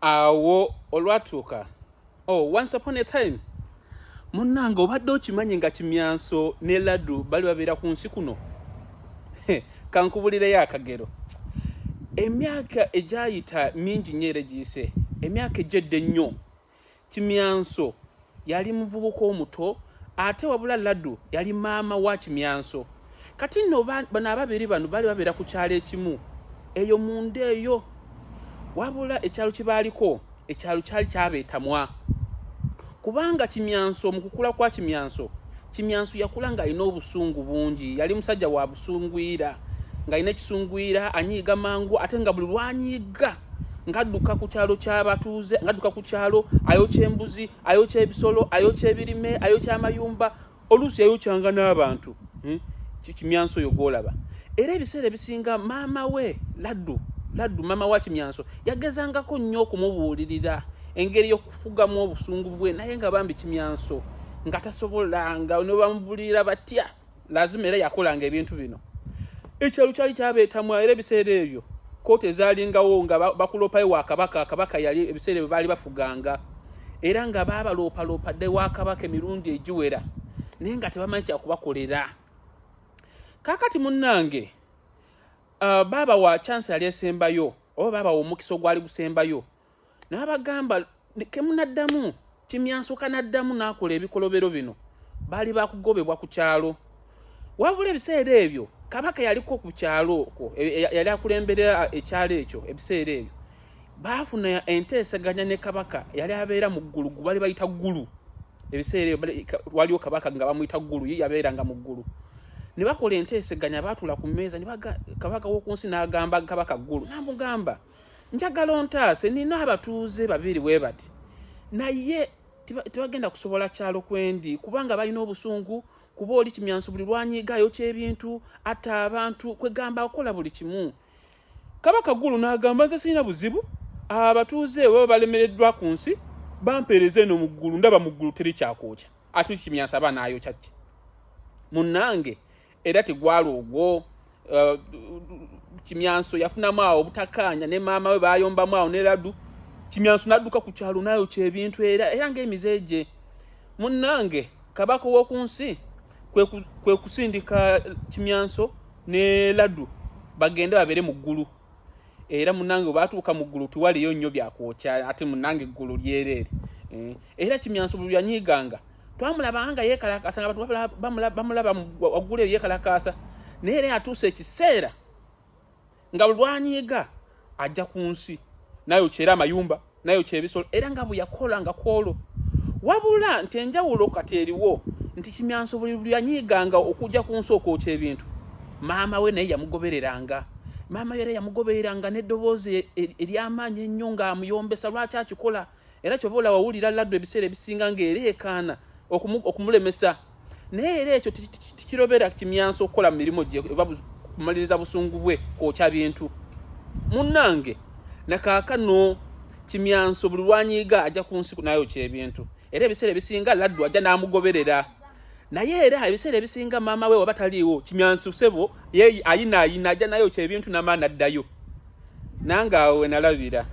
awo olwatuuka once upon a time munnange obadde okimanyi nga Ekiimyanso Ne'Ladu bali babeera ku nsi kuno. Kankubulireyo akagero. Emyaka egyayita mingi nnyo era egiyise, emyaka egyedde ennyo, Ekiimyanso yali muvubuka omuto ate wabula Ladu yali maama wa Ekiimyanso. Kati nno bano ababiri bano bali babeera ku kyalo ekimu eyo munda eyo, wabula ekyalo kye baaliko ekyalo kyali kyabeetamwa kubanga Ekiimyanso mu kukula kwa Ekiimyanso yakula ng'alina obusungu bungi, yali musajja wa busungwira, ng'alina ekisungwira, anyiiga mangu ate nga buli lwanyiiga ng'adduka ku kyalo ky'abatuuze, ng'adduka ku kyalo ayokya embuzi, ayokya ebisolo, ayokya ebirime, ayokya amayumba, oluusi yayokyanga n'abantu. Ekiimyanso oyo gw'olaba. Era ebiseera ebisinga maama we Ladu maama wa Ekiimyanso yagezangako nnyo okumubuulirira engeri y'okufugamu obusungu bwe, naye nga bambi Ekiimyanso nga tasobola, nga ne bamubuulirira batya, lazima era yakolanga ebintu bino. Ekyalo kyali kyabeetamwa era ebiseera ebyo kooti ezaalingawo nga bakulopayo wa kabaka, kabaka yali ebiseera ebyo baali bafuganga era nga baabaloopaloopadde wa kabaka emirundi egiwera naye nga tebamanyi kyakubakolera. Kaakati munnange baaba wa chance yali esembayo oba baaba wa omukisa ogwali gusembayo n'abagamba kemunaddamu Ekiimyanso kanaddamu n'akola ebikolobero bino, baali bakugobebwa ku kyalo. Wabula ebiseera ebyo kabaka yaliko ku kyalo okwo, yali akulembera ekyalo ekyo. Ebiseera ebyo baafuna enteesaganya ne kabaka yali abeera mu ggulu, bali bayita ggulu. Ebiseera ebyo waliwo kabaka nga bamuyita ggulu, ye yabeeranga mu ggulu. Ne bakola enteesaganya, baatula ku mmeeza, kabaka w'oku nsi n'agamba kabaka ggulu, n'amugamba njagala ontaase, nina abatuuze babiri bwe bati, naye tebagenda kusobola kyalo kwendi kubanga balina obusungu, kuba oli Ekiimyanso buli lwanyiiga ayokya ebintu, atta abantu, kwegamba akola buli kimu. Kabaka ggulu n'agamba nze sirina buzibu, abatuuze baba balemereddwa ku nsi bampeereze eno mu ggulu, ndaba mu ggulu teri kyakwokya, ate Ekiimyanso aba n'ayokya ki? Munnange era tegwali ogwo. Ekiimyanso yafunamu awo obutakkaanya ne maama we baayombamu awo ne Ladu. Ekiimyanso n'adduka ku kyalo n'ayokya ebintu era ng'emize gye. Munnange kabaka w'oku nsi kwe kusindika Ekiimyanso ne Ladu bagende babeere mu ggulu. Era munnange bwe baatuuka mu ggulu tiwaliyo nnyo byakwokya, ate munnange eggulu lyereere. Era Ekiimyanso bwe yanyiiganga twamulabanga nga yeekalakaasa, nga abantu bamulaba waggulu eyo yeekalakaasa, naye era atuusa ekiseera nga buli lwanyiiga ajja ku nsi n'ayokyera amayumba, n'ayokya ebisolo, era nga bwe yakolanga kwolwo. Wabula nti enjawulo kati eriwo nti Ekiimyanso buli yanyiiganga okujja ku nsi okwokya ebintu, maama we naye yamugobereranga. Maama we era yamugobereranga n'eddoboozi ery'amaanyi ennyo ng'amuyombesa lwaki akikola, era kyova olaba wawulira Ladu ebiseera ebisinga ng'ereekaana okumulemesa. Naye era ekyo tikirobera Ekiimyanso okukola mu mirimu gye oba kumaliriza busungu bwe kwokya bintu. Munnange nakaakano Ekiimyanso buli lwanyiiga ajja ku nsi n'ayokya ebintu, era ebiseera ebisinga Ladu ajja n'amugoberera. Naye era ebiseera ebisinga maama we waba taliiwo, Ekiimyanso sebo ayinaayina ajja n'ayokya ebintu n'amaani addayo. Nange awo we nalabira.